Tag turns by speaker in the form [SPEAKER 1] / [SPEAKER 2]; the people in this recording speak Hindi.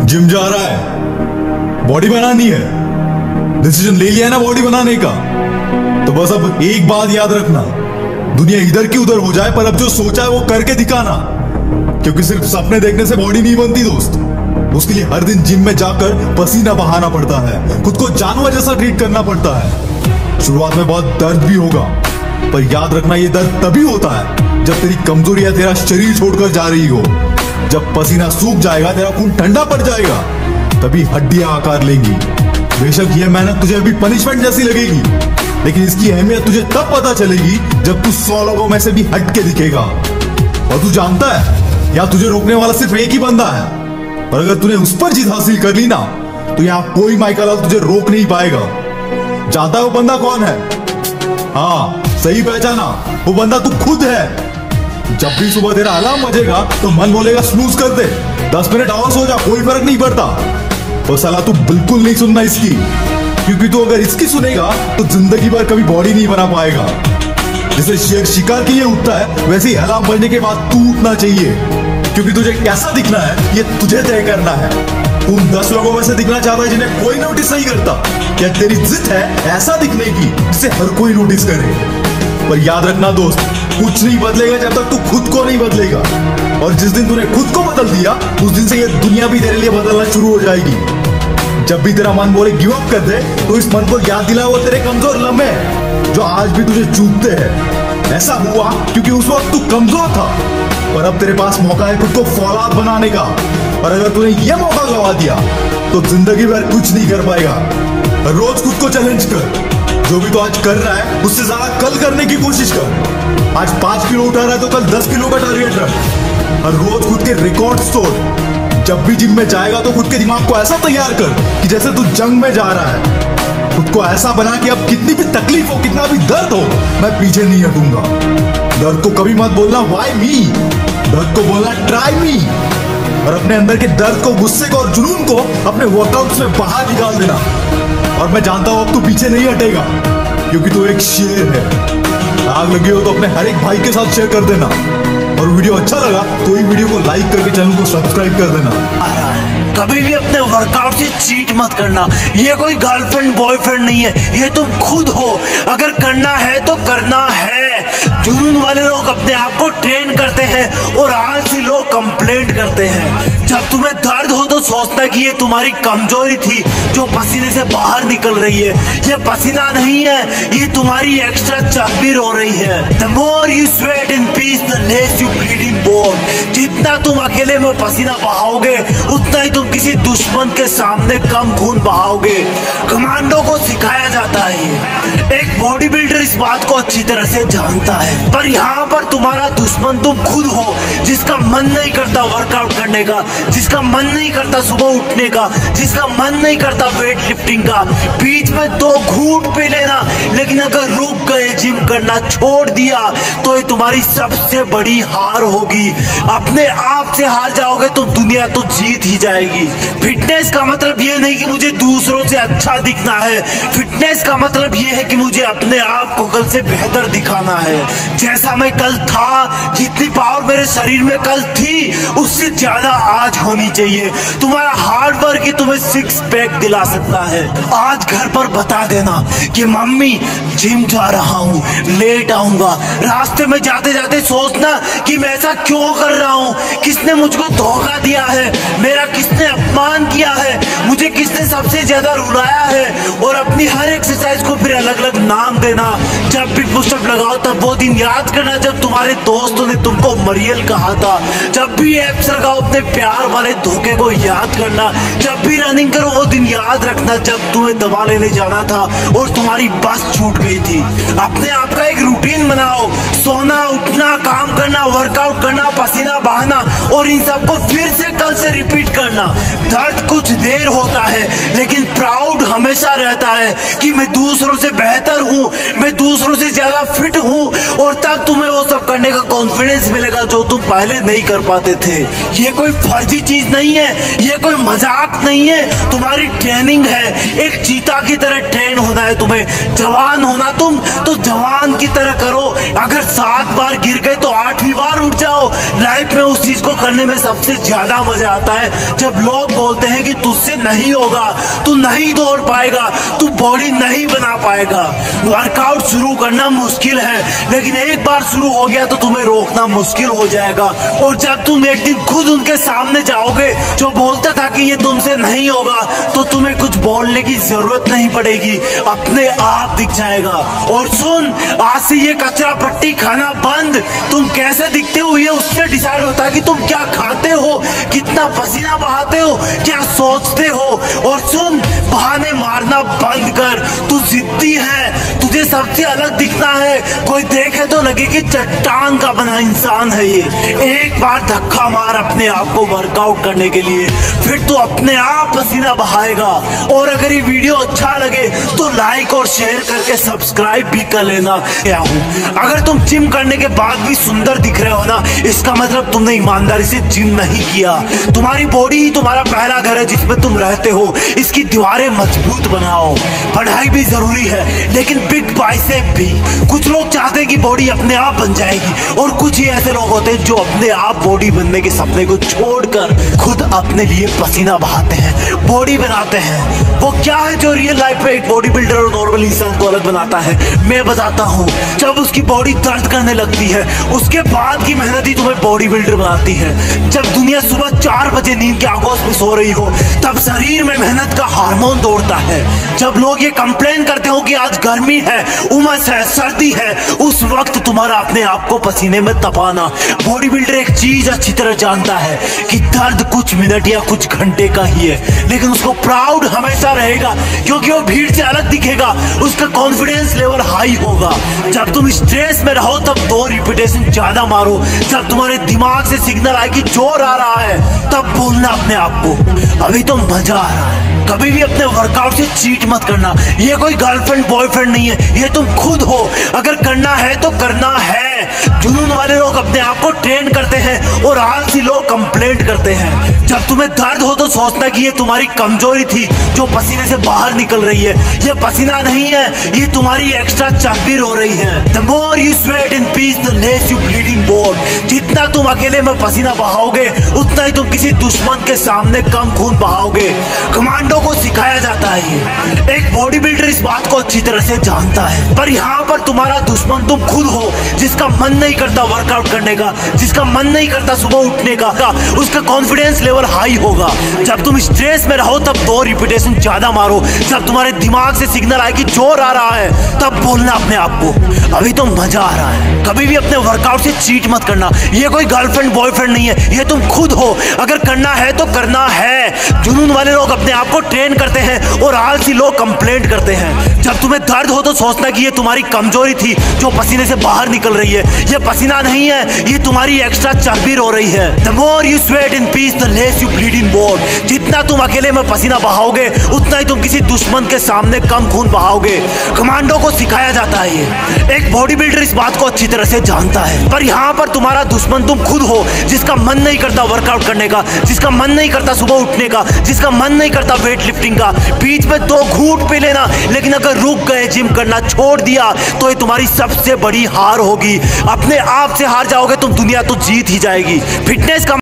[SPEAKER 1] जिम जा रहा है, बॉडी बनानी है, डिसीजन ले लिया है ना बॉडी बनाने का, तो बस अब एक बात याद रखना, दुनिया इधर की उधर हो जाए पर अब जो सोचा है वो करके दिखाना। क्योंकि सिर्फ सपने देखने से बॉडी नहीं बनती दोस्त, उसके लिए हर दिन जिम में जाकर पसीना बहाना पड़ता है, खुद को जानवर जैसा ट्रीट करना पड़ता है। शुरुआत में बहुत दर्द भी होगा, पर याद रखना ये दर्द तभी होता है जब तेरी कमजोरी या तेरा शरीर छोड़कर जा रही हो। जब पसीना सूख जाएगा, तेरा खून ठंडा पड़ जाएगा, तभी हड्डियां आकार लेंगी। बेशक ये मेहनत तुझे अभी पनिशमेंट जैसी लगेगी, लेकिन इसकी अहमियत तुझे तब पता चलेगी जब तू 100 लोगों में से भी हट के दिखेगा। और तू जानता है, या तुझे रोकने वाला सिर्फ एक ही बंदा है, और अगर तूने उस पर जीत हासिल कर ली ना, तो यहाँ कोई माइकल तुझे रोक नहीं पाएगा। जानता है वो बंदा कौन है? हाँ, सही पहचाना, वो बंदा तू खुद है। जब भी सुबह तेरा अलार्म बजेगा तो मन बोलेगा स्नूज कर दे, 10 मिनट और सो जा, कोई फर्क नहीं पड़ता। वो सलाह तू बिल्कुल नहीं सुनना इसकी, क्योंकि तू अगर इसकी सुनेगा तो जिंदगी भर कभी बॉडी नहीं बना पाएगा। जैसे शेर शिकार के लिए उठता है, वैसे ही अलार्म बजने के बाद तू उठना चाहिए, क्योंकि तुझे कैसा दिखना है ये तुझे तय करना है। तुम 10 लोगों में से दिखना चाहता है जिन्हें कोई नोटिस नहीं करता, क्या तेरी जिद है ऐसा दिखने की जिसे हर कोई नोटिस करे? पर याद रखना दोस्त, कुछ नहीं बदलेगा जब तक तू खुद को नहीं बदलेगा। और जिस दिन तूने खुद को बदल दिया, उस दिन से ये दुनिया भी तेरे लिए बदलना शुरू हो जाएगी। जब भी तेरा मन बोले गिव अप कर दे, तो इस मन को याद दिला वो तेरे कमजोर लम्हे जो आज भी तुझे चूकते हैं। ऐसा हुआ क्योंकि उस वक्त तू कमजोर था, पर अब तेरे पास मौका है खुद को फौलाद बनाने का। और अगर तूने ये मौका गवा दिया तो जिंदगी भर कुछ नहीं कर पाएगा। रोज खुद को चैलेंज कर, जो भी तो आज कर रहा है उससे ज्यादा कल करने की कोशिश कर। आज 5 किलो उठा रहा है तो कल 10 किलो का टारगेट रख। हर रोज खुद के रिकॉर्ड्स तोड़। जब भी जिम में जाएगा तो खुद के दिमाग को ऐसा तैयार कर कि जैसे तू जंग में जा रहा है। खुद को ऐसा बना कि अब कितनी भी तकलीफ हो, कितना भी दर्द हो, मैं पीछे नहीं हटूंगा। दर्द को कभी मत बोलना व्हाई मी, दर्द को बोलना ट्राई मी। और अपने अंदर के दर्द को, गुस्से को और जुनून को अपने वर्कआउट्स में बाहर निकाल देना। और मैं जानता हूं अब तू पीछे नहीं हटेगा, क्योंकि तू एक शेर है। आग लगी हो तो अपने हर एक भाई के साथ शेयर कर देना, और वीडियो अच्छा लगा तो इस वीडियो को लाइक करके चैनल को सब्सक्राइब कर देना।
[SPEAKER 2] कभी भी अपने वर्कआउट से चीट मत करना। ये कोई गर्लफ्रेंड बॉयफ्रेंड नहीं है, ये तुम खुद हो। अगर करना है तो करना है। जुनून वाले लोग अपने आप को ट्रेन करते हैं और आलसी लोग कंप्लेंट करते हैं। जब तुम्हें दर्द हो तो सोचना कि ये तुम्हारी कमजोरी थी जो पसीने से बाहर निकल रही है। ये पसीना नहीं है, ये तुम्हारी एक्स्ट्रा चर्बी हो रही है। The more you sweat in peace, the less you bleed in war। जितना तुम अकेले में पसीना बहाओगे, उतना ही तुम किसी दुश्मन के सामने कम खून बहाओगे। कमांडो को सिखाया जाता है। एक बॉडी बिल्डर इस बात को अच्छी तरह से जानता है, पर यहाँ पर तुम्हारा दुश्मन तुम खुद हो, जिसका मन नहीं करता वर्कआउट करने का, जिसका मन नहीं करता सुबह उठने का, जिसका मन नहीं करता वेट लिफ्टिंग का। बीच में 2 घूंट पी लेना, लेकिन अगर रुक गए जिम करना छोड़ दिया तो ये तुम्हारी सबसे बड़ी हार होगी। अपने आप से हार जाओगे तो दुनिया तो जीत ही जाएगी। फिटनेस का मतलब ये नहीं कि मुझे दूसरों से अच्छा दिखना है। फिटनेस का मतलब ये है कि मुझे अपने आप को कल से बेहतर दिखाना है। जैसा मैं कल था, जितनी पावर मेरे शरीर में कल थी, उससे ज्यादा आज होनी चाहिए। तुम्हारा हार्ड वर्क ही तुम्हें 6 पैक दिला सकता है। आज घर पर बता देना कि मम्मी जिम जा रहा हूँ, लेट आऊंगा। रास्ते में जाते जाते सोचना कि मैं ऐसा क्यों कर रहा हूँ, किसने मुझको धोखा दिया है, मेरा किसने अपमान किया है, मुझे किसने सबसे ज्यादा रुलाया है। और अपनी हर एक्सरसाइज को फिर अलग अलग नाम देना। जब भी पुशअप लगाओ तब वो दिन याद करना जब तुम्हारे दोस्तों ने तुमको मरियल कहा था। जब भी एप्स लगाओ अपने प्यार वाले धोखे को याद करना। जब भी रनिंग करो वो दिन याद रखना जब तुम्हें दवा लेने जाना था और तुम्हारी बस छूट गई थी। अपने आप का एक रूटीन बनाओ, सोना, उठना, काम करना, वर्कआउट करना, पसीना बहाना, और इन सबको फिर से कल से रिपीट करना। दर्द कुछ देर होता है, लेकिन प्राउड हमेशा रहता है कि मैं दूसरों से बेहतर हूँ, मैं दूसरों से ज्यादा फिट हूँ। और तब तुम्हें वो सब करने का कॉन्फिडेंस मिलेगा जो तुम पहले नहीं कर पाते थे। ये कोई फर्जी चीज नहीं है, ये कोई मजाक नहीं है, तुम्हारी ट्रेनिंग है। एक चीता की तरह ट्रेन होना है तुम्हें। जवान होना तुम तो जवान की तरह करो। अगर 7 बार गिर गए तो 8वीं बार उठ जाओ। लाइफ में उस चीज को करने में सबसे ज्यादा मजा आता है जब लोग बोलते हैं कि तुझसे नहीं होगा, तू नहीं दौड़ पाएगा, तू बॉडी नहीं बना पाएगा। वर्कआउट शुरू करना मुश्किल है, लेकिन एक बार शुरू हो गया तो तुम्हें रोकना मुश्किल हो जाएगा। और जब तुम एक दिन खुद उनके सामने जाओगे जो बोलता था कि ये तुमसे नहीं होगा, तो तुम्हें कुछ बोलने की जरूरत नहीं पड़ेगी, अपने आप दिख जाएगा। और सुन, आज से ये कचरा पट्टी खाना बंद। तुम कैसे दिखते हो ये उससे डिसाइड होता है कि तुम क्या खाते हो, कितना पसीना बहाते हो, क्या सोचते हो। और सुन, बहाने मारना बंद कर। तू जिद्दी है, तुझे सबसे अलग दिखना है। कोई देखे तो लगे कि चट्टान का बना इंसान है ये। एक बार धक्का मार अपने आप को वर्कआउट करने के लिए, फिर तू अपने आप पसीना बहाएगा। और अगर ये वीडियो अच्छा लगे तो लाइक और शेयर करके सब्सक्राइब भी कर लेना। क्या हूँ, अगर तुम जिम करने के बाद भी सुंदर दिख रहे हो ना, इसका मतलब तुमने ईमानदारी से जिम नहीं किया। तुम्हारी बॉडी ही तुम्हारा पहला घर है जिसमें तुम रहते हो। इसकी दीवारें मजबूत बनाओ। पढ़ाई भी जरूरी है, लेकिन बिग बाइसेप भी। कुछ लोग चाहते हैं कि बॉडी अपने आप बन जाएगी, और कुछ ही ऐसे लोग होते हैं जो अपने आप बॉडी बनने के सपने को छोड़कर खुद अपने लिए पसीना बहाते हैं, बॉडी बनाते हैं। वो क्या है जो रियल लाइफ में एक बॉडी बिल्डर और नॉर्मल इंसान को अलग बनाता है, मैं बताता हूँ। जब उसकी बॉडी दर्द करने लगती है, उसके बाद की मेहनत ही तुम्हें बॉडी बिल्डर बनाती है। जब दुनिया सुबह 4 बजे नींद के आगोश में सो रही हो, तब शरीर में मेहनत का हार्मोन दौड़ता है। जब लोग ये कंप्लेन करते हो कि आज गर्मी है, उमस है, सर्दी है, उस वक्त तुम्हारा अपने आप को पसीने में तपाना। बॉडी बिल्डर एक चीज अच्छी तरह जानता है कि दर्द कुछ मिनट या कुछ घंटे का ही है, लेकिन उसको प्राउड हमेशा रहेगा, क्योंकि वो भीड़ से अलग दिखेगा। उसका कॉन्फिडेंस लेवल हाई होगा। जब तुम स्ट्रेस में रहो तब 2 रिपीटेशन ज्यादा मारो। जब तुम्हारे दिमाग से सिग्नल आए कि जोर आ रहा है, तब बोलना अपने आप को अभी तो मजा आ रहा है। कभी भी अपने वर्कआउट से चीट मत करना। ये कोई गर्लफ्रेंड बॉयफ्रेंड नहीं है, ये तुम खुद हो। अगर करना है तो करना है। जुनून वाले लोग अपने आप को ट्रेन करते हैं और आलसी लोग कंप्लेंट करते हैं। जब तुम्हें दर्द हो तो सोचना कि ये तुम्हारी कमजोरी थी जो पसीने से बाहर निकल रही है। ये पसीना नहीं है, ये तुम्हारी एक्स्ट्रा चर्बी हो रही है। The more you sweat in peace, the less you bleeding more। जितना तुम अकेले में पसीना बहाओगे, उतना ही तुम किसी दुश्मन के सामने कम खून बहाओगे। कमांडो को सिखाया जाता है ये। एक बॉडी बिल्डर इस बात को अच्छी तरह से जानता है, पर यहाँ पर तुम्हारा दुश्मन तुम खुद हो, जिसका मन नहीं करता वर्कआउट करने का, जिसका मन नहीं करता सुबह उठने का। उसका कॉन्फिडेंस लेवल हाई होगा। जब तुम स्ट्रेस में रहो तब 2 रिपीटेशन ज्यादा मारो। जब तुम्हारे दिमाग से सिग्नल आए कि जोर आ रहा है, तब बोलना अपने आप को अभी तो मजा आ रहा है। कभी भी अपने वर्कआउट से चीट मत करना। ये कोई गर्लफ्रेंड बॉयफ्रेंड नहीं है, ये तुम खुद हो। अगर करना है तो करना है। जुनून वाले लोग अपने आप को ट्रेन करते हैं और आलसी लोग कंप्लेंट करते हैं। जब तुम्हें दर्द हो तो सोचना कि ये तुम्हारी कमजोरी थी जो पसीने से बाहर निकल रही है। ये पसीना नहीं है, ये तुम्हारी एक्स्ट्रा चर्बी हो रही है। The more you sweat in peace, the less you bleed more। जितना तुम अकेले में पसीना बहाओगे, उतना ही तुम किसी दुश्मन के सामने कम खून बहाओगे। कमांडो को सिखाया जाता है ये। एक बॉडी बिल्डर इस बात को अच्छी तरह से जानता है, पर यहाँ पर तुम्हारा दुश्मन तुम खुद हो, जिसका मन नहीं करता वर्कआउट करने का, जिसका मन नहीं करता सुबह उठने का, जिसका मन नहीं करता वेट लिफ्टिंग का। बीच में 2 घूंट पी लेना, लेकिन अगर रुक गए, जिम करना छोड़ दिया, तो ये तुम्हारी सबसे बड़ी हार होगी। अपने आप से हार जाओगे तुम, दुनिया तो जीत ही जाएगी। फिटनेस का